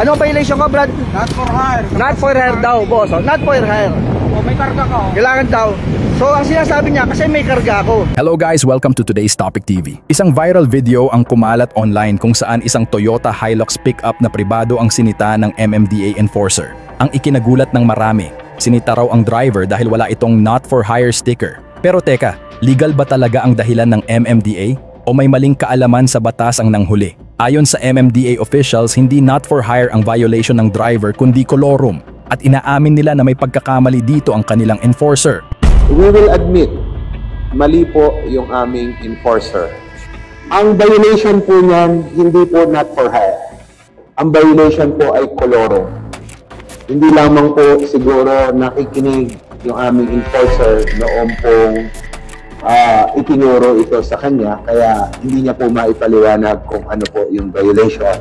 Ano violation ko, Brad? Not for hire. Not for hire daw, boss. Oh, not for hire. O, may karga ka. Kailangan daw. So, ang sinasabi niya, kasi may karga ako. Hello guys, welcome to today's Topic TV. Isang viral video ang kumalat online kung saan isang Toyota Hilux pickup na pribado ang sinita ng MMDA enforcer. Ang ikinagulat ng marami, sinita raw ang driver dahil wala itong not for hire sticker. Pero teka, legal ba talaga ang dahilan ng MMDA? O may maling kaalaman sa batas ang nanghuli? Ayon sa MMDA officials, hindi not for hire ang violation ng driver kundi colorum. At inaamin nila na may pagkakamali dito ang kanilang enforcer. We will admit, mali po yung aming enforcer. Ang violation po niyan, hindi po not for hire. Ang violation po ay colorum. Hindi lamang po siguro nakikinig yung aming enforcer noong pong itinuro ito sa kanya, kaya hindi niya po maipaliwanag kung ano po yung violation.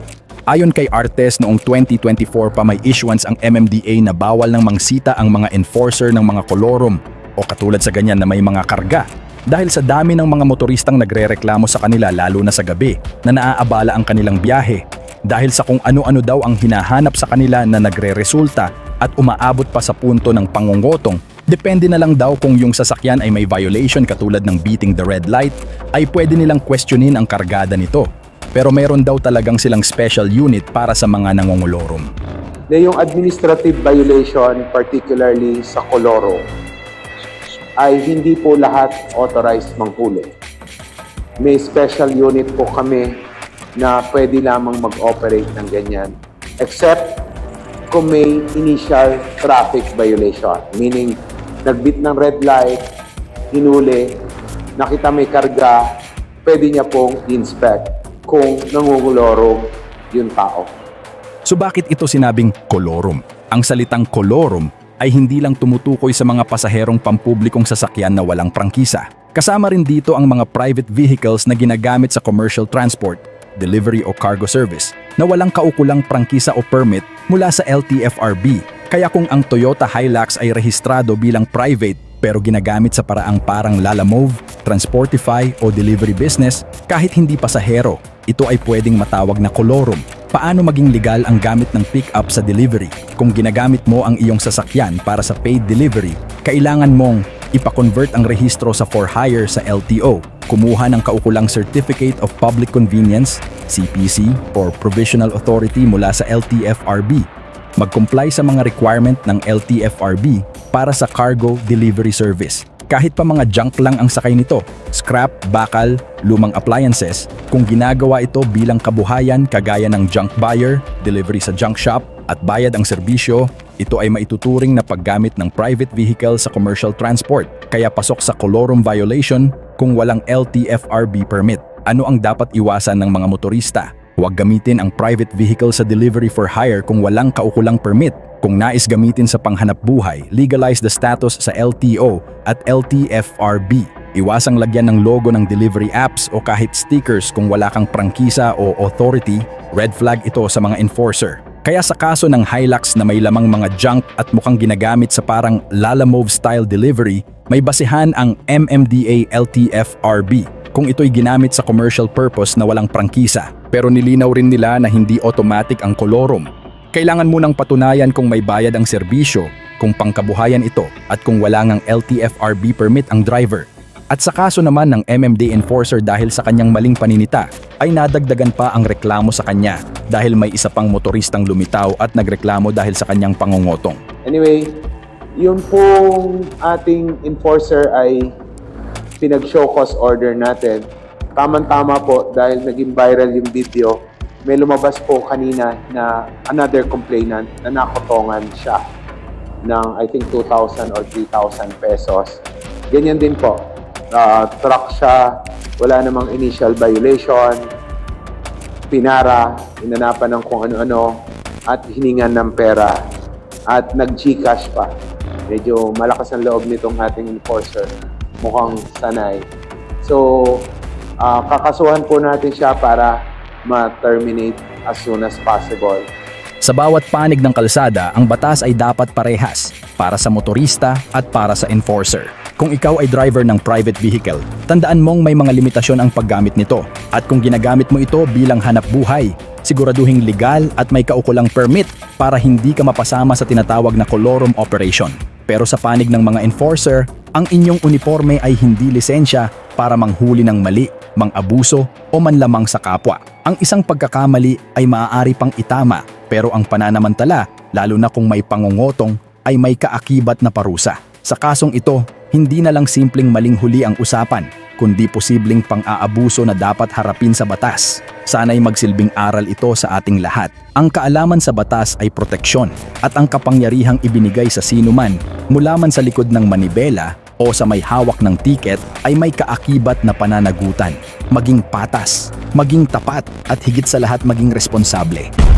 Ayon kay Artes, noong 2024 pa may issuance ang MMDA na bawal nang mangsita ang mga enforcer ng mga colorum o katulad sa ganyan na may mga karga. Dahil sa dami ng mga motoristang nagrereklamo sa kanila lalo na sa gabi na naaabala ang kanilang biyahe. Dahil sa kung ano-ano daw ang hinahanap sa kanila na nagre-resulta at umaabot pa sa punto ng pangungotong, depende na lang daw kung yung sasakyan ay may violation katulad ng beating the red light, ay pwede nilang questionin ang kargada nito. Pero meron daw talagang silang special unit para sa mga nangongolorum. Yung administrative violation, particularly sa colorum, ay hindi po lahat authorized manghuli. May special unit po kami na pwede lamang mag-operate ng ganyan. Except kung may initial traffic violation. Meaning, nagbit ng red light, hinuli, nakita may karga, pwede niya pong inspect kung nangungulorong yung tao. So bakit ito sinabing colorum? Ang salitang colorum ay hindi lang tumutukoy sa mga pasaherong pampublikong sasakyan na walang prangkisa. Kasama rin dito ang mga private vehicles na ginagamit sa commercial transport, delivery o cargo service na walang kaukulang prangkisa o permit mula sa LTFRB. Kaya kung ang Toyota Hilux ay rehistrado bilang private pero ginagamit sa paraang parang Lalamove, Transportify o delivery business, kahit hindi pasahero, ito ay pwedeng matawag na colorum. Paano maging legal ang gamit ng pick-up sa delivery? Kung ginagamit mo ang iyong sasakyan para sa paid delivery, kailangan mong ipa-convert ang rehistro sa for hire sa LTO, kumuha ng kaukulang Certificate of Public Convenience, CPC, or Provisional Authority mula sa LTFRB, mag-comply sa mga requirement ng LTFRB para sa cargo delivery service. Kahit pa mga junk lang ang sakay nito, scrap, bakal, lumang appliances, kung ginagawa ito bilang kabuhayan kagaya ng junk buyer, delivery sa junk shop, at bayad ang serbisyo, ito ay maituturing na paggamit ng private vehicle sa commercial transport, kaya pasok sa colorum violation kung walang LTFRB permit. Ano ang dapat iwasan ng mga motorista? Huwag gamitin ang private vehicle sa delivery for hire kung walang kaukulang permit. Kung nais gamitin sa panghanap buhay, legalize the status sa LTO at LTFRB. Iwasang lagyan ng logo ng delivery apps o kahit stickers kung wala kang prangkisa o authority, red flag ito sa mga enforcer. Kaya sa kaso ng Hilux na may lamang mga junk at mukhang ginagamit sa parang Lalamove style delivery, may basihan ang MMDA LTFRB kung ito'y ginamit sa commercial purpose na walang prangkisa. Pero nilinaw rin nila na hindi automatic ang colorum. Kailangan munang patunayan kung may bayad ang serbisyo, kung pangkabuhayan ito, at kung wala ngang LTFRB permit ang driver. At sa kaso naman ng MMDA enforcer dahil sa kanyang maling paninita, ay nadagdagan pa ang reklamo sa kanya dahil may isa pang motoristang lumitaw at nagreklamo dahil sa kanyang pangungotong. Anyway, yun pong ating enforcer ay pinag-show cause order natin. Tama-tama po dahil naging viral yung video. May lumabas po kanina na another complainant na nakotongan siya ng I think 2,000 or 3,000 pesos. Ganyan din po. Truck siya, wala namang initial violation, pinara, inanapan ng kung ano-ano, at hiningan ng pera, at nag-Gcash pa. Medyo malakas ang loob nitong ating enforcer. Mukhang sanay. So, kakasuhan po natin siya para ma-terminate as soon as possible. Sa bawat panig ng kalsada, ang batas ay dapat parehas para sa motorista at para sa enforcer. Kung ikaw ay driver ng private vehicle, tandaan mong may mga limitasyon ang paggamit nito. At kung ginagamit mo ito bilang hanap buhay, Siguraduhing legal at may kaukulang permit para hindi ka mapasama sa tinatawag na colorum operation. Pero sa panig ng mga enforcer, ang inyong uniforme ay hindi lisensya para manghuli ng mali, mang-abuso o manlamang sa kapwa. Ang isang pagkakamali ay maaari pang itama, pero ang pananamantala, lalo na kung may pangungotong, ay may kaakibat na parusa. Sa kasong ito, hindi na lang simpleng maling huli ang usapan, kundi posibleng pang-aabuso na dapat harapin sa batas. Sana'y magsilbing aral ito sa ating lahat. Ang kaalaman sa batas ay proteksyon at ang kapangyarihang ibinigay sa sinuman mula man sa likod ng manibela o sa may hawak ng tiket ay may kaakibat na pananagutan. Maging patas, maging tapat at higit sa lahat maging responsable.